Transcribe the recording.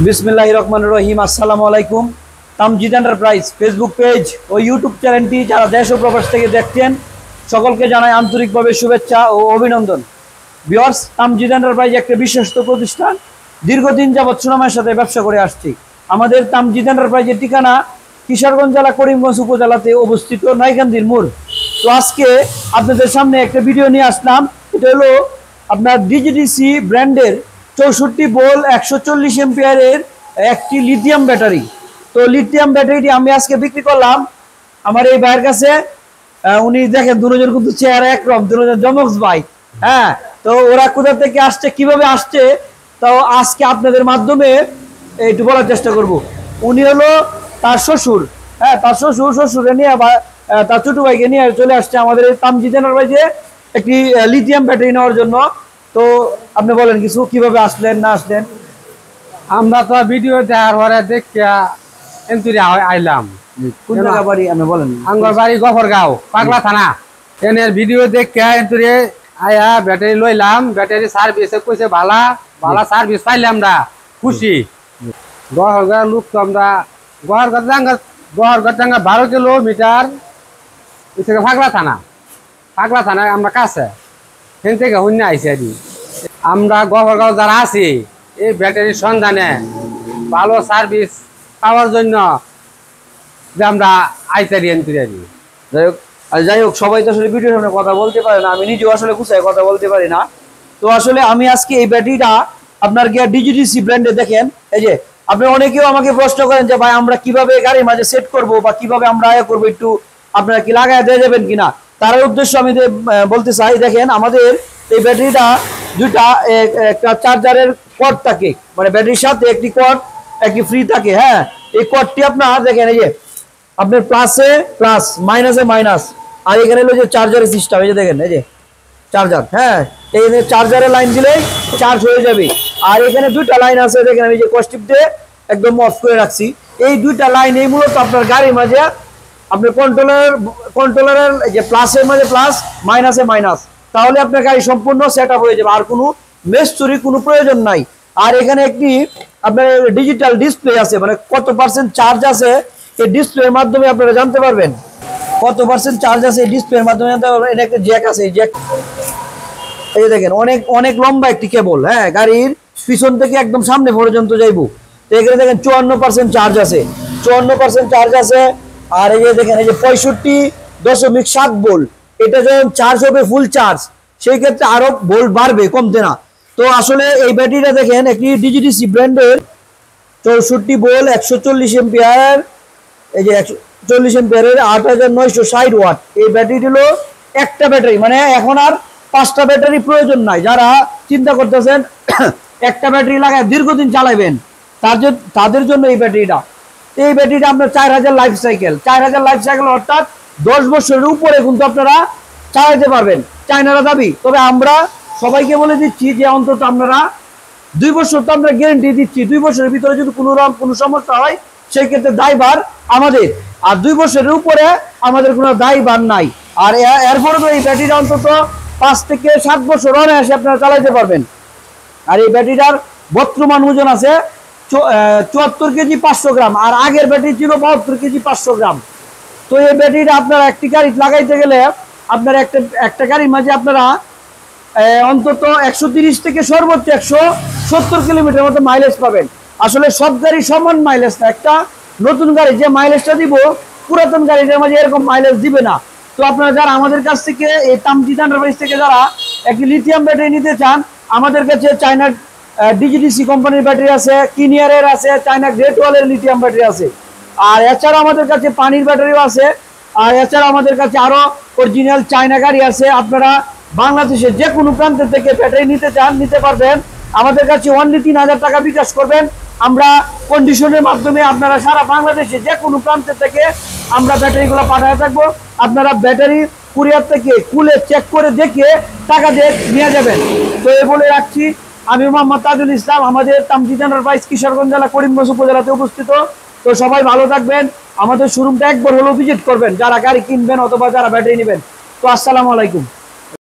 বিসমিল্লাহির রহমানির রহিম। আসসালামু আলাইকুম। তামজিদ এন্টারপ্রাইজ ফেসবুক পেজ ও ইউটিউব চ্যানেলটি যারা দেশ ও প্রবাস থেকে দেখছেন সকলকে জানাই আন্তরিকভাবে শুভেচ্ছা ও অভিনন্দন। ভিউয়ার্স, তামজিদ এন্টারপ্রাইজ একটা বিশ্বস্ত প্রতিষ্ঠান, দীর্ঘদিন যাবৎ সুনামের সাথে ব্যবসা করে আসছি। আমাদের তামজিদ এন্টারপ্রাইজের ঠিকানা কিশোরগঞ্জ জেলা করিমগঞ্জ উপজেলাতে অবস্থিত নয়কান্দির মোড়। তো আজকে আপনাদের সামনে একটা ভিডিও নিয়ে আসলাম। এটা হলো আপনার ডিজিডিসি ব্র্যান্ডের 64 ভোল্ট 140 এম্পিয়ারের একটি লিথিয়াম ব্যাটারি। তো লিথিয়াম ব্যাটারিটি আমি আজকে বিক্রি করলাম আমার এই ভাইয়ের কাছে। উনি দেখেন দুজন কিন্তু চেহারা একরকম, দুজন জমক্স ভাই। হ্যাঁ, তো ওরা কোথা থেকে আসছে, কিভাবে আসছে, তো আজকে আপনাদের মাধ্যমে একটু বলার চেষ্টা করব। উনি হলো তার শ্বশুর, হ্যাঁ তার শ্বশুরে নিয়ে বা তার ছোট ভাইকে নিয়ে চলে আসছে আমাদের এই তামজিদ এন্টারপ্রাইজে একটি লিথিয়াম ব্যাটারি নেওয়ার জন্য। তো আপনি বলেন কিছু, কিভাবে আসলেন না আসলেন? আমরা তো ভিডিও দেখার পরে দেখিয়া আইলাম। কোন জায়গা বাড়ি আপনি বলেন? আঙ্গর বাড়ি গফরগাঁও, পাগলা থানা। এনের ভিডিও দেখিয়া এন্তুরে আয়া ব্যাটারি লইলাম। ব্যাটারি সার্ভিসে কইছে ভালা সার্ভিস পাইলে আমরা খুশি। গফরগাঁও লোক তো আমরা গফরগাঁও 12 কিলোমিটার পাগলা থানায় আমরা কাছে সেখান থেকে শূন্য আইসি আর আমরা গফরগাঁও যারা আছি এই ব্যাটারির সন্ধানে ভালো সার্ভিস পাওয়ার জন্য যে আমরা আইতারি আনতে। যাই হোক, সবাই তো আসলে ভিডিওর সামনে কথা বলতে পারে না, আমি নিজেও আসলে গুছায় কথা বলতে পারি না। তো আসলে আমি আজকে এই ব্যাটারিটা আপনার গিয়ে ডিজিডিসি ব্র্যান্ডে দেখেন। এই যে আপনি অনেকেও আমাকে প্রশ্ন করেন যে ভাই আমরা কিভাবে গাড়ির মাঝে সেট করব বা কিভাবে আমরা আয়া করবো, একটু আপনারা কি লাগায় দিয়ে যাবেন কিনা, তার উদ্দেশ্য আমি বলতে চাই। দেখেন আমাদের এই ব্যাটারিটা দুটা, একটা চার্জারের কর্ড থাকে, মানে ব্যাটারির সাথে একটি কর্ড একটি ফ্রি থাকে। হ্যাঁ, এই কর্ডটি আপনার দেখেন, এই যে আপনার প্লাসে প্লাস মাইনাসে মাইনাস, আর এখানে হলো যে চার্জারের সিস্টেম। এই যে দেখেন, এই যে চার্জার, হ্যাঁ এই চার্জারের লাইন দিলেই চার্জ হয়ে যাবে। আর এখানে দুইটা লাইন আছে, দেখেন আমি যে কস্টিপ দিয়ে একদম অফ করে রাখছি। এই দুইটা লাইন এই মূলত আপনার গাড়ির মাঝে আপনার কন্ট্রোলারের যে প্লাসের মাঝে প্লাস, মাইনাসে মাইনাস, তাহলে আপনার গাড়ি সম্পূর্ণ সেট আপ হয়ে যাবে, আর কোনো মেশচুরি কোনো প্রয়োজন নাই। আর এখানে একটি আপনার ডিজিটাল ডিসপ্লে আছে, মানে কত পার্সেন্ট চার্জ আছে এই ডিসপ্লের মাধ্যমে আপনারা জানতে পারবেন। কত পার্সেন্ট চার্জ আছে এই ডিসপ্লের মাধ্যমে জানতে পারবেন। এটা একটা জ্যাক আছে, এই জ্যাক এই যে দেখেন অনেক লম্বা একটি কেবল। হ্যাঁ, গাড়ির পিছন থেকে একদম সামনে পর্যন্ত যাইবো। তো এখানে দেখেন 54% চার্জ আছে, 54% চার্জ আছে। আর এই যে দেখেন, এই যে 65.7 ভোল্ট, এটা যখন চার্জ হবে ফুল চার্জ, সেই ক্ষেত্রে আরো ভোল্ট বাড়বে, কমতে না। তো আসলে এই ব্যাটারিটা দেখেন একটি ডিজিডিসি ব্র্যান্ডের 64 ভোল্ট 140 এম্পিয়ার, এই যে 140 এম্পিয়ারের 8960 ওয়াট। এই ব্যাটারিটি হলো একটা ব্যাটারি, মানে এখন আর 5টা ব্যাটারি প্রয়োজন নাই। যারা চিন্তা করতেছেন একটা ব্যাটারি লাগায় দীর্ঘদিন চালাবেন, তাদের জন্য এই ব্যাটারিটা। এই ব্যাটারিটা আপনার 4000 লাইফ সাইকেল, অর্থাৎ 10 বছরের উপরে কিন্তু আপনারা চালাতে পারবেন, চায়নারা দাবি। তবে আমরা সবাইকে বলে দিচ্ছি যে অন্তত আপনারা 2 বছর তো আমরা গ্যারেন্টি দিচ্ছি। 2 বছরের ভিতরে যদি কোনো সমস্যা হয় সেই ক্ষেত্রে দায়ভার আমাদের, আর 2 বছরের উপরে আমাদের কোনো দায়ভার নাই। আর এরপরে তো এই ব্যাটারিটা অন্তত 5 থেকে 7 বছর অনায়াসে আপনারা চালাইতে পারবেন। আর এই ব্যাটারিটার বর্তমান ওজন আছে 74 কেজি 500 গ্রাম, আর আগের ব্যাটারি ছিল 72 কেজি 500 গ্রাম। তো এই ব্যাটারিটা আপনারা একটি গাড়ি লাগাইতে গেলে আপনার একটা গাড়ির মাঝে আপনারা অন্তত 130 থেকে সর্বোচ্চ 170 কিলোমিটার মতো মাইলেজ পাবেন। আসলে সব গাড়ি সমান মাইলেজ না, একটা নতুন গাড়ি যে মাইলেজটা দিব পুরাতন গাড়িটার মাঝে এরকম মাইলেজ দিবে না। তো আপনারা যারা আমাদের কাছ থেকে এই তামজিদ এন্টারপ্রাইজ থেকে যারা একটি লিথিয়াম ব্যাটারি নিতে চান, আমাদের কাছে চায়না ডিজিডিসি কোম্পানির ব্যাটারি আছে, কিনিয়ারের আছে, চায়না গ্রেট ওয়ালের লিথিয়াম ব্যাটারি আছে। আর এছাড়া আমাদের কাছে পানির ব্যাটারিও আছে। আর এছাড়া আমাদের কাছে আরো অরিজিনাল চায়না গাড়ি আছে। আপনারা বাংলাদেশের যে কোনো প্রান্ত থেকে ব্যাটারি নিতে চান, নিতে পারবেন। আমাদের কাছে অনলি 3000 টাকা বিকাশ করবেন, আমরা কন্ডিশনের মাধ্যমে আপনারা সারা বাংলাদেশে যে কোনো প্রান্ত থেকে আমরা ব্যাটারিগুলো পাঠাতে থাকবো। আপনারা ব্যাটারি কুরিয়ার থেকে খুলে চেক করে দেখে টাকা দিয়ে নিয়ে যাবেন। তো এই বলে রাখছি, আমি মোহাম্মদ তাজুল ইসলাম, আমাদের তামজিদ এন্টারপ্রাইজ কিশোরগঞ্জ জেলা করিমগঞ্জ উপজেলাতে অবস্থিত। তো সবাই ভালো থাকবেন, আমাদের শোরুমটা একবার হলেও ভিজিট করবেন যারা গাড়ি কিনবেন অথবা যারা ব্যাটারি নেবেন। তো আসসালামু আলাইকুম।